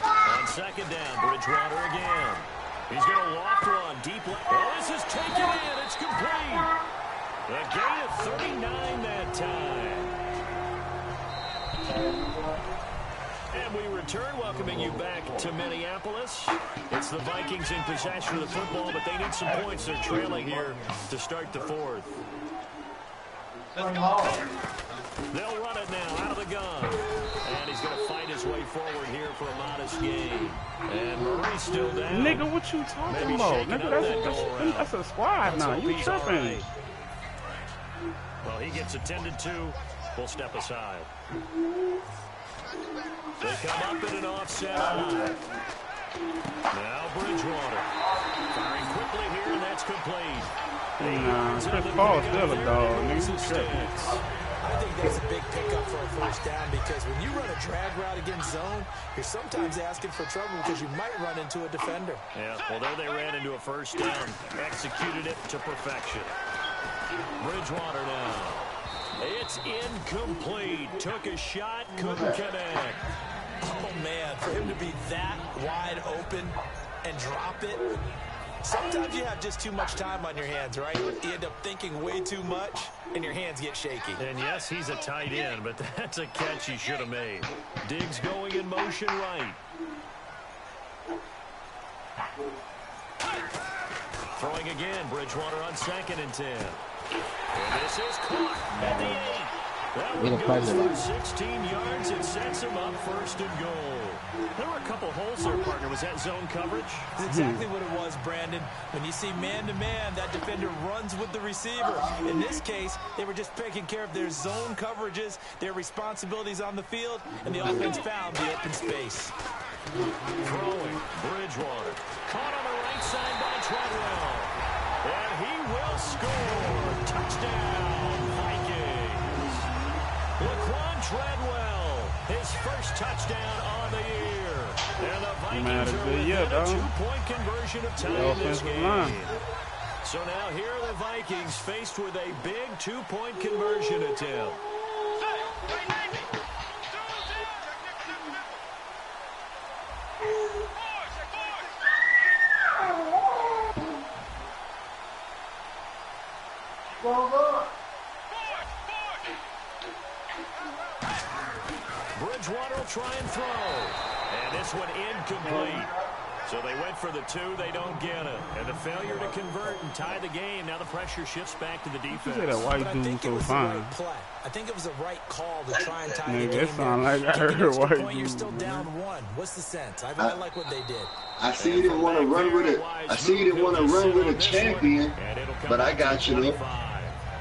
On 2nd down, Bridgewater again. He's going to loft one deep left. Oh, this is taken in. It's complete. A gain of 39 that time. And we return, welcoming you back to Minneapolis. It's the Vikings in possession of the football, but they need some points. They're trailing here to start the 4th. They'll run it now out of the gun. And he's going to fight his way forward here for a modest gain. And Murray's still down. Nigga, what you talking about? Nigga, that's a squad now. You tripping. Right. Well, he gets attended to. We'll step aside. They come up in an offset line. Now Bridgewater. Firing quickly here, and that's complete. Nah, Chris Paul's still a dog. I think that's a big pickup for a 1st down because when you run a drag route against zone, you're sometimes asking for trouble because you might run into a defender. Yeah, well, there they ran into a 1st down. Executed it to perfection. Bridgewater now. It's incomplete. Took a shot, couldn't connect. Oh, man, for him to be that wide open and drop it. Sometimes you have just too much time on your hands, right? You end up thinking way too much, and your hands get shaky. And yes, he's a tight end, but that's a catch he should have made. Diggs going in motion right. Throwing again, Bridgewater on 2nd and 10. And this is caught at the 8. That Get one a goes pressure. for 16 yards and sets him up 1st and goal. There were a couple holes there, partner. Was that zone coverage? That's exactly what it was, Brandon. When you see man-to-man, that defender runs with the receiver. In this case, they were just taking care of their zone coverages, their responsibilities on the field, and the offense found the open space. Throwing, Bridgewater. Caught on the right side by Treadwell. And he will score. Touchdown, Vikings. Laquan Treadwell, his first touchdown on the year. And the Vikings are within a 2-point conversion of time in this game. So now here are the Vikings faced with a big 2-point conversion attempt. Bridgewater will try and throw. And this one incomplete. So they went for the 2. They don't get it. And the failure to convert and tie the game. Now the pressure shifts back to the defense. That white dude so fine. I think it was the right call to try and tie the Nigga, game. it sound like I heard a white dude. You're still down 1. What's the sense? I like what they did. I see you didn't want to run with it. I see you didn't want to run with a champion, but I got you though.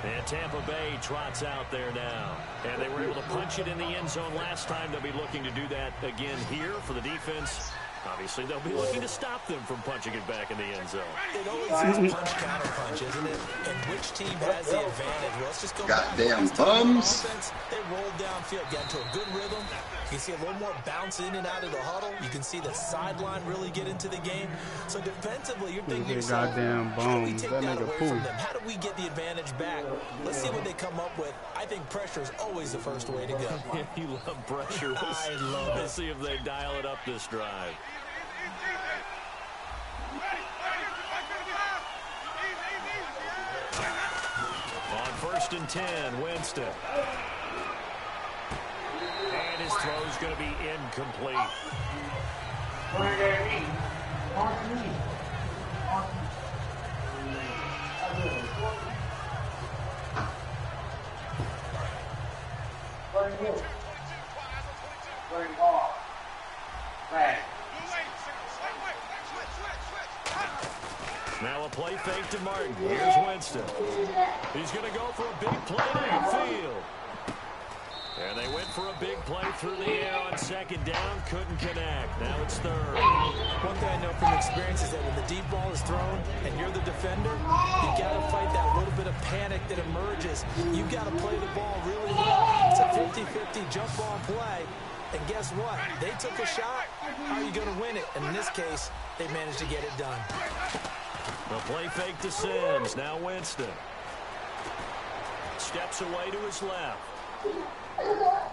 And Tampa Bay trots out there now. And they were able to punch it in the end zone last time. They'll be looking to do that again here for the defense. Obviously, they'll be looking to stop them from punching it back in the end zone. It always is punch-counter-punch, isn't it? And which team has the advantage? Well, let's just go Goddamn back. bums. Offense, they rolled downfield, got into a good rhythm. You can see a little more bounce in and out of the huddle. You can see the sideline really get into the game. So defensively, you're thinking, goddamn how do we bums. take That that nigga away poo. from them? How do we get the advantage back? Let's see what they come up with. I think pressure is always the first way to go. You love pressure. I love it. Let's see if they dial it up this drive. On 1st and 10, Winston. And his throw's going to be incomplete. Now a play fake to Martin. Here's Winston. He's going to go for a big play downfield. And they went for a big play through the air on 2nd down. Couldn't connect. Now it's 3rd. One thing I know from experience is that when the deep ball is thrown and you're the defender, you got to fight that little bit of panic that emerges. You got to play the ball really well. It's a 50-50 jump ball play. And guess what? They took a shot. How are you going to win it? And in this case, they managed to get it done. The play fake to Sims. Now Winston. Steps away to his left.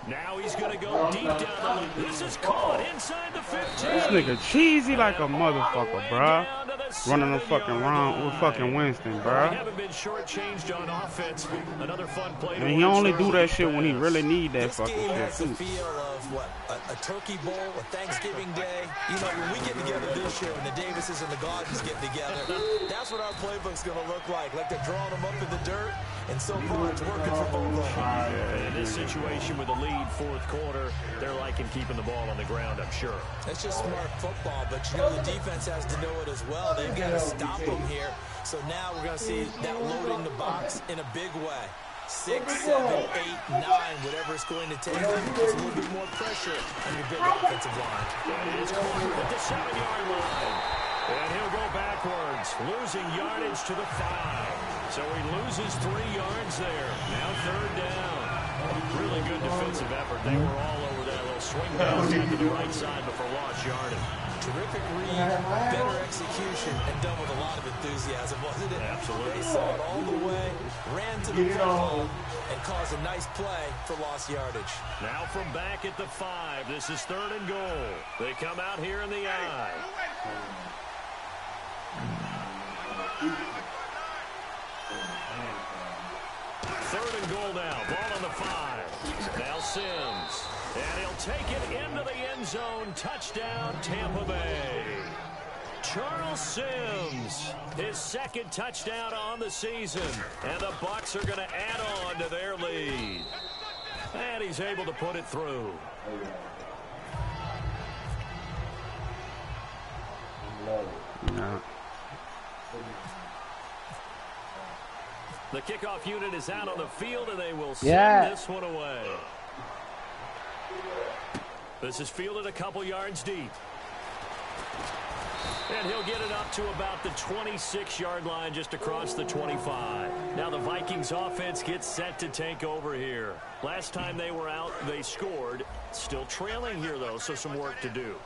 Now he's going to go deep down the lane. This is caught inside the 15. This nigga cheesy like a motherfucker, bruh. Running a fucking round with fucking Winston, bruh. Haven't been shortchanged on offense. Another fun play. And he only do that shit when he really need that fucking This game shit, has the too. feel of, what, a turkey bowl, a Thanksgiving day. You know, when we get together this year, when the Davises and the Gaudens get together, that's what our playbook's going to look like. Like they're drawing them up in the dirt, and so far it's working for both of them. In this situation with a lead 4th quarter, they're liking keeping the ball on the ground, I'm sure. That's just smart football, but you know the defense has to know it as well. They've got to stop them here. So now we're going to see that loading the box in a big way. 6, 7, 8, 9, whatever it's going to take. It's a little bit more pressure on your big offensive line. And it's caught at the 7-yard line. And he'll go backwards, losing yardage to the 5. So he loses 3 yards there. Now 3rd down. Really good defensive effort. They were all over that little swing down to the right side before lost yardage. Terrific read, better execution, and done with a lot of enthusiasm, wasn't it? Absolutely. They saw it all the way, ran to the football, and caused a nice play for lost yardage. Now from back at the 5, this is 3rd and goal. They come out here in the I. Third and goal now. Ball on the 5. Now Sims. And he'll take it into the end zone. Touchdown, Tampa Bay. Charles Sims, his 2nd touchdown on the season. And the Bucs are going to add on to their lead. he's able to put it through. No. The kickoff unit is out on the field, and they will send this one away. This is fielded a couple yards deep. And he'll get it up to about the 26-yard line, just across the 25. Now the Vikings offense gets set to take over here. Last time they were out, they scored. Still trailing here, though, so some work to do.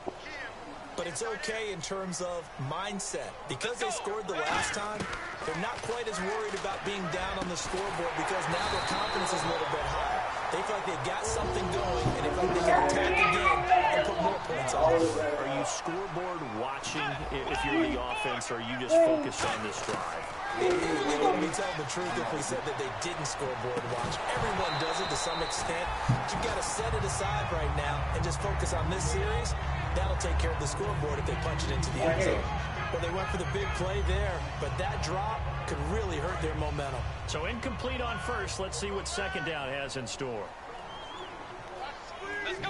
But it's okay in terms of mindset. Because they scored the last time, they're not quite as worried about being down on the scoreboard because now their confidence is a little bit higher. They feel like they've got something going, and they feel like they can attack again and put more points on it. Are you scoreboard watching if you're the offense, or are you just focused on this drive? We wouldn't be telling the truth if we said that they didn't scoreboard watch. Everyone does it to some extent. But you've got to set it aside right now and just focus on this series. That'll take care of the scoreboard if they punch it into the end zone. Well, they went for the big play there, but that drop could really hurt their momentum. So incomplete on first. Let's see what second down has in store. Let's go.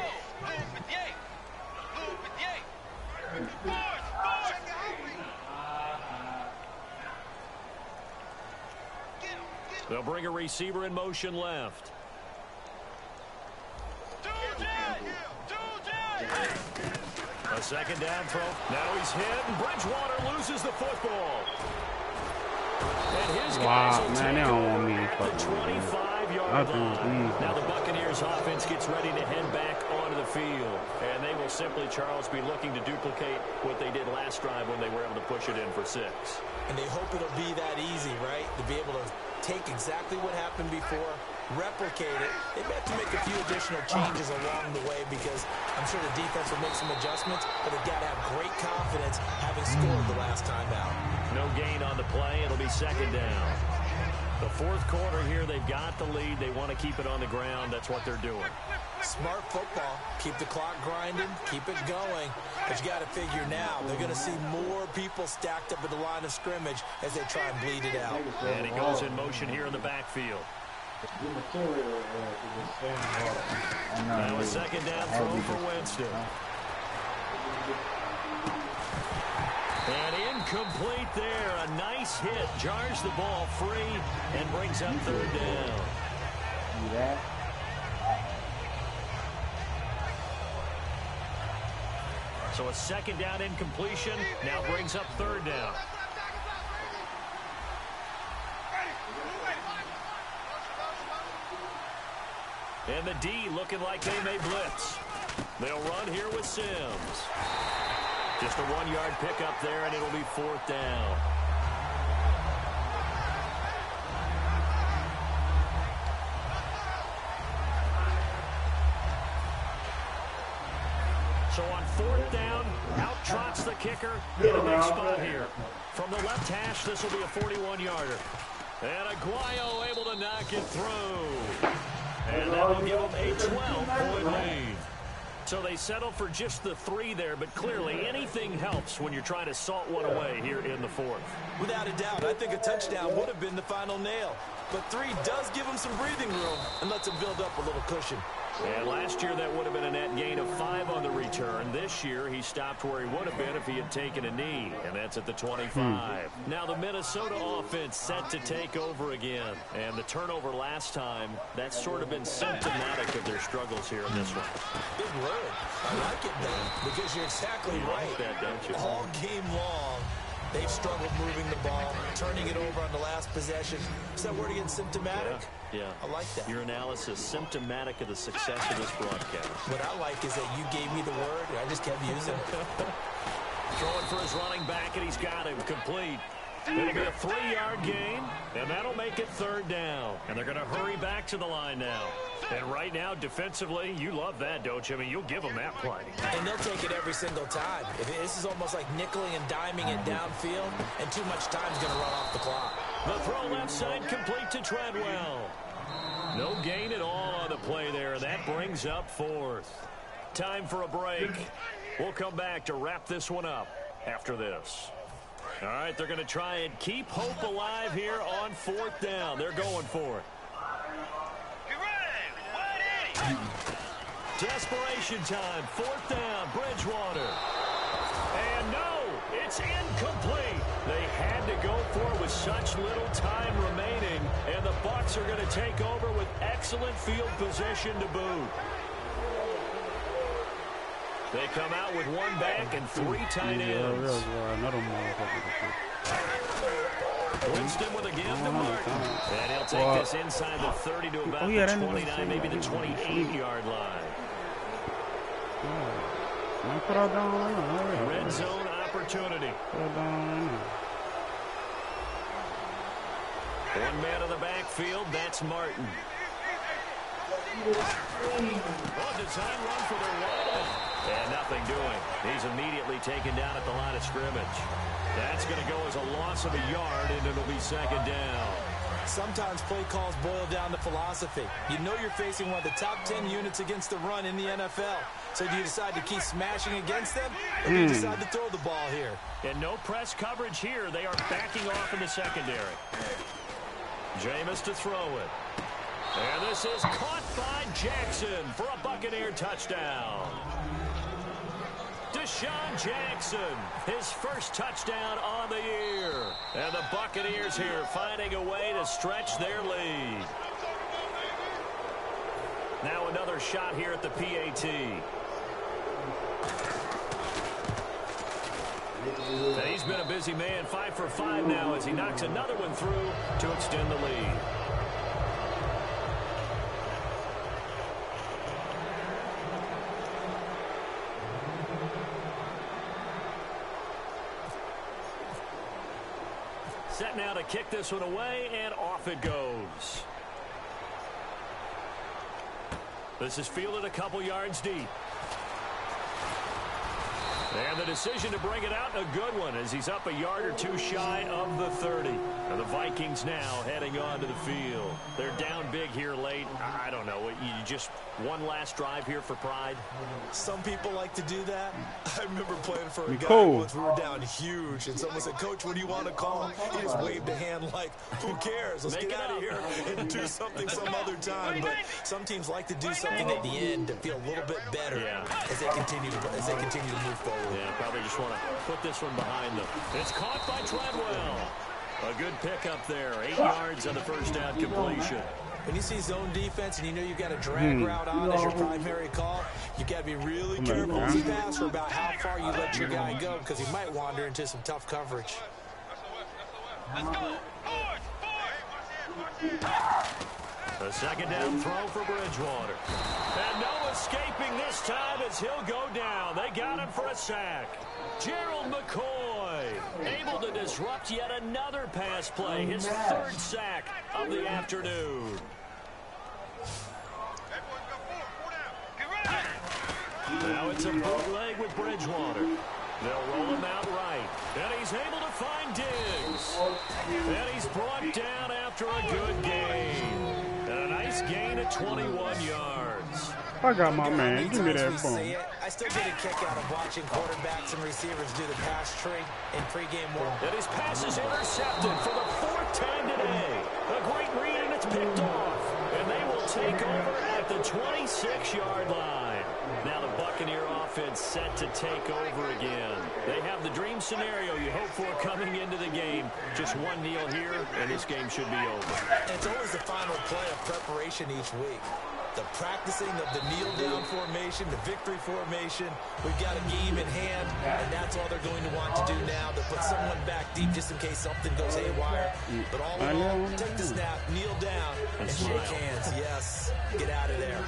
They'll bring a receiver in motion left. A second down throw. Now he's hit, and Bridgewater loses the football. And his guys will take the 25-yard line. Now the Buccaneers offense gets ready to head back onto the field. And they will simply, Charles, be looking to duplicate what they did last drive when they were able to push it in for 6. And they hope it'll be that easy, right? To be able to take exactly what happened before, replicate it. They may have to make a few additional changes along the way because I'm sure the defense will make some adjustments, but they've got to have great confidence having scored the last time out. No gain on the play. It'll be second down. The fourth quarter here, they've got the lead. They want to keep it on the ground. That's what they're doing. Smart football. Keep the clock grinding. Keep it going. But you got to figure now, they're going to see more people stacked up at the line of scrimmage as they try and bleed it out. And he goes in motion here in the backfield. Now a second down throw for Winston. And incomplete there. A nice hit. Jars the ball free and brings up third down. So a second down incompletion now brings up third down. And the D looking like they may blitz. They'll run here with Sims. Just a 1-yard pickup there, and it'll be fourth down. So on fourth down, out trots the kicker in a big spot here. From the left hash, this will be a 41-yarder. And Aguayo able to knock it through. And that'll give them a 12-point lead. So they settle for just the 3 there, but clearly anything helps when you're trying to salt one away here in the fourth. Without a doubt, I think a touchdown would have been the final nail. But 3 does give them some breathing room and lets them build up a little cushion. And last year that would have been a net gain of 5 on the return. This year he stopped where he would have been if he had taken a knee, and that's at the 25. Now the Minnesota offense set to take over again. And the turnover last time, that's sort of been symptomatic of their struggles here in this one. Big word. I like it, though, because you're exactly right. Like that, don't you? All game long, they've struggled moving the ball, turning it over on the last possession. Is that word again, symptomatic? Yeah. I like that. Your analysis, symptomatic of the success of this broadcast. What I like is that you gave me the word, and I just kept using it. Throwing for his running back, and he's got him complete. It'll be a 3-yard gain, and that'll make it third down. And they're going to hurry back to the line now. And right now, defensively, you love that, don't you? I mean, you'll give them that play. And they'll take it every single time. This is almost like nickeling and diming it downfield, and too much time's going to run off the clock. The throw left side complete to Treadwell. No gain at all on the play there, and that brings up fourth. Time for a break. We'll come back to wrap this one up after this. All right, they're going to try and keep hope alive here on fourth down. They're going for it. Get ready. 180. Desperation time. 4th down. Bridgewater. And no, it's incomplete. They had to go for it with such little time remaining, and the Bucs are going to take over with excellent field position to boot. They come out with 1 back and 3 tight ends. Winston with a give to Martin. And he'll take this inside the 30 to about the 29, maybe the 28-yard line. Red zone opportunity. 1 man in the backfield, that's Martin. Design run for their wide. And nothing doing. He's immediately taken down at the line of scrimmage. That's going to go as a loss of a yard, and it'll be 2nd down. Sometimes play calls boil down to philosophy. You know you're facing one of the top 10 units against the run in the NFL. So do you decide to keep smashing against them, or do you decide to throw the ball here? And no press coverage here. They are backing off in the secondary. Jameis to throw it. And this is caught by Jackson for a Buccaneer touchdown. Deshaun Jackson, his first touchdown on the year. And the Buccaneers here finding a way to stretch their lead. Now another shot here at the PAT. And he's been a busy man, 5 for 5 now as he knocks another one through to extend the lead. Set now to kick this one away, and off it goes. This is fielded a couple yards deep. And the decision to bring it out, a good one, as he's up a yard or 2 shy of the 30. And the Vikings now heading onto the field. They're down big here late. I don't know. You just one last drive here for pride? Some people like to do that. I remember playing for a guy once. We were down huge, and someone said, "Coach, what do you want to call?" He just waved a hand like, "Who cares? Let's get out of here and do something some other time." But some teams like to do something at the end to feel a little bit better as they continue to move forward. Yeah, probably just want to put this one behind them. It's caught by Treadwell. A good pickup there. 8 yards on the first down completion. When you see zone defense and you know you've got a drag route on as your primary call, you've got to be really careful as a passer about how far you let your guy go, because he might wander into some tough coverage. The 2nd down throw for Bridgewater. And no escaping this time as he'll go down. They got him for a sack. Gerald McCoy able to disrupt yet another pass play. His 3rd sack of the afternoon. Now it's a bootleg with Bridgewater. They'll roll him out right. And he's able to find Diggs. And he's brought down after a good game. And a nice gain of 21 yards. I got my man. Give me that phone. I still get a kick out of watching quarterbacks and receivers do the pass tree in pregame work. And his pass is intercepted for the 4th time today. A great read, and it's picked off. And they will take over at the 26-yard line. Now the Buccaneer offense set to take over again. They have the dream scenario you hope for coming into the game. Just one kneel here, and this game should be over. It's always the final play of preparation each week. The practicing of the kneel-down formation, the victory formation. We've got a game in hand, and that's all they're going to want to do now, to put someone back deep just in case something goes haywire. But all in all, take the snap, kneel down, and shake hands. Yes, get out of there.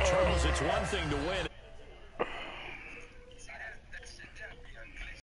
Charles, it's one thing to win.